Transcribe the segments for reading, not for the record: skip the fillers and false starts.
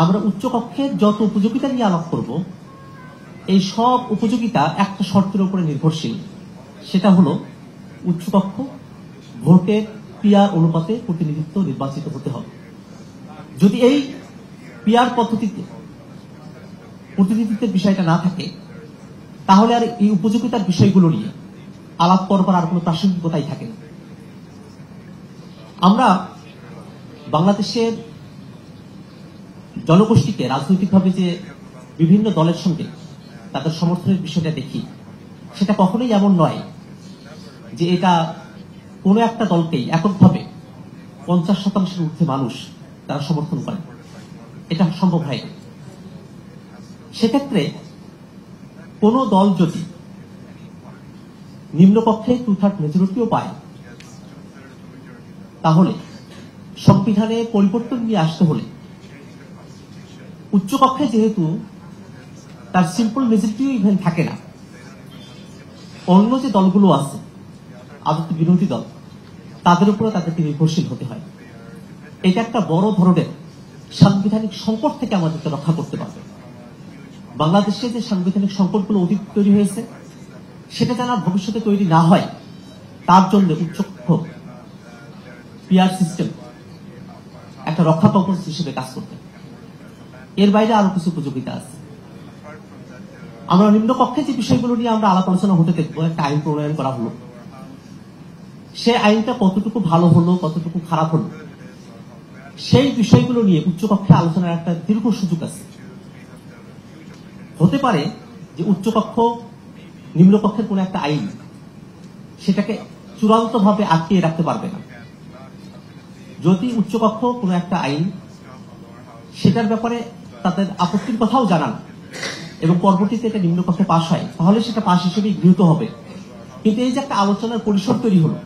আমরা উচ্চকক্ষের যত উপযোগিতা নিয়ে আলাপ করব, এই সব উপযোগিতা একটা শর্তের উপরে নির্ভরশীল। সেটা হলো উচ্চকক্ষ ভোটের পিআর অনুপাতে প্রতিনিধিত্ব নির্বাচিত হতে হবে। যদি এই পিআর পদ্ধতিতে প্রতিনিধিত্বের বিষয়টা না থাকে, তাহলে আর এই উপযোগিতার বিষয়গুলো নিয়ে আলাপ করবার আর কোনো প্রাসঙ্গিকতাই থাকে না। আমরা বাংলাদেশের জনগোষ্ঠীকে রাজনৈতিকভাবে যে বিভিন্ন দলের সঙ্গে তাদের সমর্থনের বিষয়টা দেখি, সেটা কখনোই এমন নয় যে এটা কোনো একটা দলকেই এককভাবে 50% ঊর্ধ্বে মানুষ তারা সমর্থন করে। এটা সম্ভব হয় না। সেক্ষেত্রে কোন দল যদি নিম্নকক্ষে 2/3 মেজরিটিও পায়, তাহলে সংবিধানে পরিবর্তন নিয়ে আসতে হলে উচ্চকক্ষে যেহেতু তার সিম্পল মেজরিটিও ইভেন থাকে না, অন্য যে দলগুলো আছে আদত বিরোধী দল, তাদের উপরে তাদেরকে নির্ভরশীল হতে হয়। এটা একটা বড় ধরনের সাংবিধানিক সংকট থেকে আমাদেরকে রক্ষা করতে পারবে। বাংলাদেশে যে সাংবিধানিক সংকটগুলো অতীত তৈরি হয়েছে, সেটা যেন ভবিষ্যতে তৈরি না হয়, তার জন্য উচ্চকক্ষ পিআর সিস্টেম একটা রক্ষা কবচ হিসেবে কাজ করবে। এর বাইরে আরো কিছু উপযোগিতা আছে। আমরা নিম্নকক্ষে যে বিষয়গুলো নিয়ে আমরা আলাপ আলোচনা হতে দেখবো, একটা আইন প্রণয়ন করা হলো, সে আইনটা কতটুকু ভালো হলো, কতটুকু খারাপ হলো, সেই বিষয়গুলো নিয়ে উচ্চকক্ষে আলোচনার একটা দীর্ঘ সুযোগ আছে। হতে পারে যে উচ্চকক্ষ নিম্নকক্ষের কোন একটা আইন সেটাকে চূড়ান্তভাবে আটকিয়ে রাখতে পারবে না। যদি উচ্চকক্ষ কোন একটা আইন সেটার ব্যাপারে তাদের আপত্তির কথাও জানান এবং পরবর্তীতে এটা নিম্নকক্ষে পাশ হয়, তাহলে সেটা পাশ হিসেবে গৃহীত হবে। কিন্তু এই যে একটা আলোচনার পরিসর তৈরি হলো,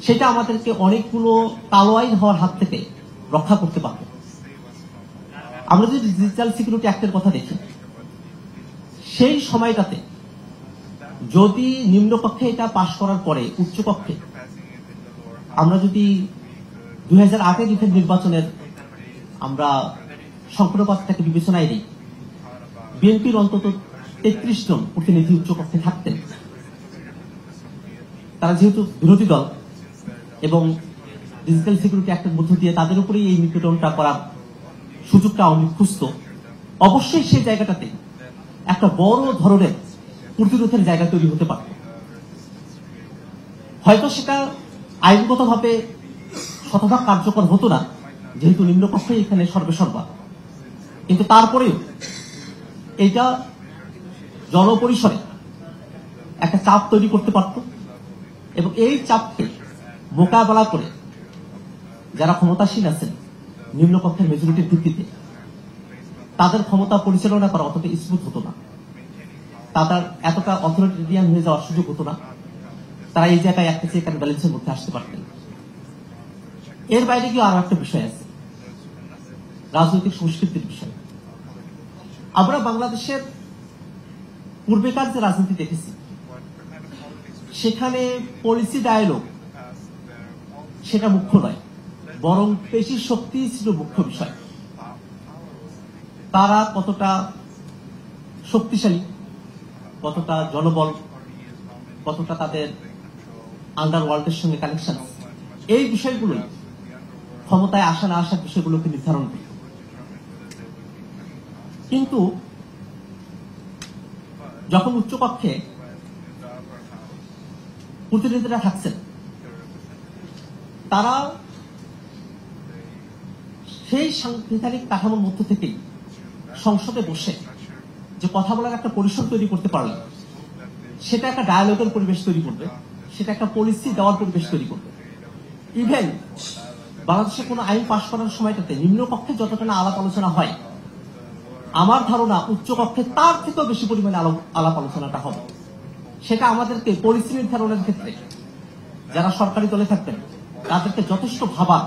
সেটা আমাদেরকে অনেকগুলো কালো আইন হওয়ার হাত থেকে রক্ষা করতে পারবে। আমরা যদি ডিজিটাল সিকিউরিটি অ্যাক্টের কথা দেখি, সেই সময়টাতে যদি নিম্নকক্ষে এটা পাশ করার পরে উচ্চকক্ষে আমরা যদি 2008 নির্বাচনের আমরা সংকটপাতটাকে বিবেচনায় দিই, বিএনপির অন্তত 33 জন প্রতিনিধি উচ্চকক্ষে থাকতেন। তারা যেহেতু বিরোধী দল এবং ডিজিটাল সিকিউরিটি অ্যাক্টের মধ্য দিয়ে তাদের উপরেই এই নিপীড়নটা করার সুযোগটা অনেক খুঁজত, অবশ্যই সেই জায়গাটাতে একটা বড় ধরনের প্রতিরোধের জায়গা তৈরি হতে পারত। হয়তো সেটা আইনগতভাবে শতভাগ কার্যকর হতো না, যেহেতু নিম্নকক্ষে এখানে সর্বেসর্বা, কিন্তু তারপরেও এটা জনপরিসরে একটা চাপ তৈরি করতে পারত এবং এই চাপকে মোকাবেলা করে যারা ক্ষমতাসীন আছেন নিম্নকক্ষের মেজরিটির ভিত্তিতে, তাদের ক্ষমতা পরিচালনা করা অতটা স্মুথ হতো না, তাদের এতটা অথরিটেরিয়ান হয়ে যাওয়ার সুযোগ হতো না। তারা এই জায়গায় একটা চেক অ্যান্ড ব্যালেন্সের মধ্যে আসতে পারতেন। এর বাইরে গিয়ে আরো একটা বিষয় আছে, রাজনৈতিক সংস্কৃতির বিষয়। আমরা বাংলাদেশের পূর্বেকার যে রাজনীতি দেখেছি, সেখানে পলিসি ডায়ালগ সেটা মুখ্য নয়, বরং পেশি শক্তি ছিল মুখ্য বিষয়। তারা কতটা শক্তিশালী, কতটা জনবল, কতটা তাদের আন্ডারওয়ার্ল্ডের সঙ্গে কানেকশন, এই বিষয়গুলোই ক্ষমতায় আসা না আসার বিষয়গুলোকে নির্ধারণ করে। কিন্তু যখন উচ্চকক্ষে প্রতিনিধিরা থাকছেন, তারা সেই সাংবিধানিক কাঠামোর মধ্য থেকেই সংসদে বসে যে কথা বলার একটা পরিসর তৈরি করতে পারলে, সেটা একটা ডায়ালগের পরিবেশ তৈরি করবে, সেটা একটা পলিসি দেওয়ার পরিবেশ তৈরি করবে। ইভেন বাংলাদেশে কোনো আইন পাশ করার সময়টাতে নিম্নকক্ষে যতটা না আলাপ আলোচনা হয়, আমার ধারণা উচ্চকক্ষে তার থেকেও বেশি পরিমাণে আলাপ আলোচনাটা হবে। সেটা আমাদেরকে পলিসি নির্ধারণের ক্ষেত্রে যারা সরকারি দলে থাকবেন তাদেরকে যথেষ্ট ভাবার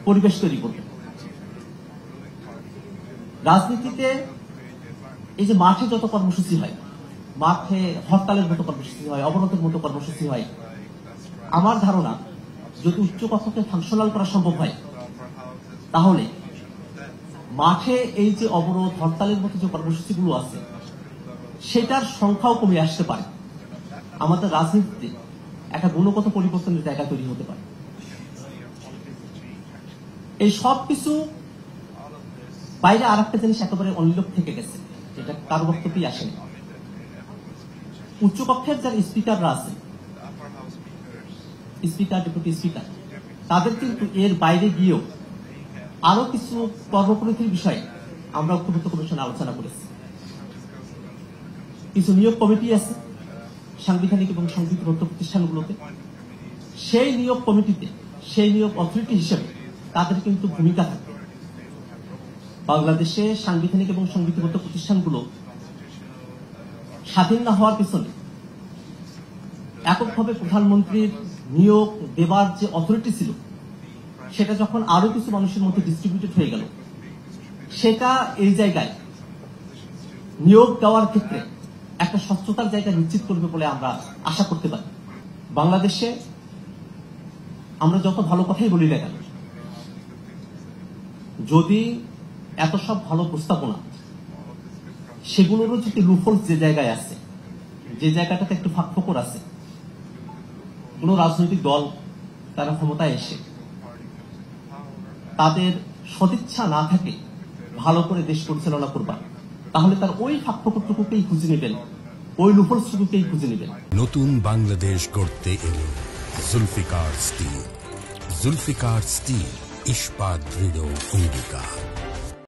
পরিবেশ তৈরি করবে। রাজনীতিতে এই যে মাঠে যত কর্মসূচি হয়, মাঠে হরতালের মতো কর্মসূচি হয়, অবরোধের মতো কর্মসূচি হয়, আমার ধারণা যদি উচ্চকক্ষকে ফাংশনাল করা সম্ভব হয়, তাহলে মাঠে এই যে অবরোধ হরতালের মতো যে কর্মসূচিগুলো আছে সেটার সংখ্যাও কমে আসতে পারে। আমাদের রাজনীতিতে একটা গুণগত পরিবর্তনের জায়গা তৈরি হতে পারে। এই সব কিছু বাইরে আর একটা জিনিস একেবারে অনিলোক থেকে গেছে, যেটা কারো বক্তব্যই আসেনি। উচ্চকক্ষের যারা স্পিকাররা আছে, স্পিকার, ডেপুটি স্পিকার, তাদের কিন্তু এর বাইরে গিয়েও আরো কিছু কর্মপরিধির বিষয়ে আমরা ঐক্যবদ্ধ কমিশনে আলোচনা করেছি। কিছু নিয়োগ কমিটি আছে সাংবিধানিক এবং সংবিধিবদ্ধ প্রতিষ্ঠানগুলোতে, সেই নিয়োগ কমিটিতে, সেই নিয়োগ অথরিটি হিসেবে তাদের কিন্তু ভূমিকা থাকে। বাংলাদেশে সাংবিধানিক এবং সংবিধিবদ্ধ প্রতিষ্ঠানগুলো স্বাধীন না হওয়ার পিছনে এককভাবে প্রধানমন্ত্রীর নিয়োগ দেবার যে অথরিটি ছিল, সেটা যখন আরো কিছু মানুষের মধ্যে ডিস্ট্রিবিউটেড হয়ে গেল, সেটা এই জায়গায় নিয়োগ দেওয়ার ক্ষেত্রে একটা স্বচ্ছতার জায়গা নিশ্চিত করবে বলে আমরা আশা করতে পারি। বাংলাদেশে আমরা যত ভালো কথাই বলি না কেন, যদি এত সব ভালো প্রস্তাবনা সেগুলোরও যদি লুফল যে জায়গায় আছে, যে জায়গাটাতে একটু ফাঁকফোকর আছে, কোন রাজনৈতিক দল তারা ক্ষমতায় এসে তাদের সদিচ্ছা না থাকে ভালো করে দেশ পরিচালনা করবার, তাহলে তার ওই ফাঁকফোকরটুকুকেই খুঁজে নেবেন, ওই লুফলটুকুকেই খুঁজে নেবেন। নতুন বাংলাদেশ গড়তে এলো জুলফিকার স্টিল। জুলফিকার স্টিল, ইস্পাত দৃঢ় অঙ্গীকার।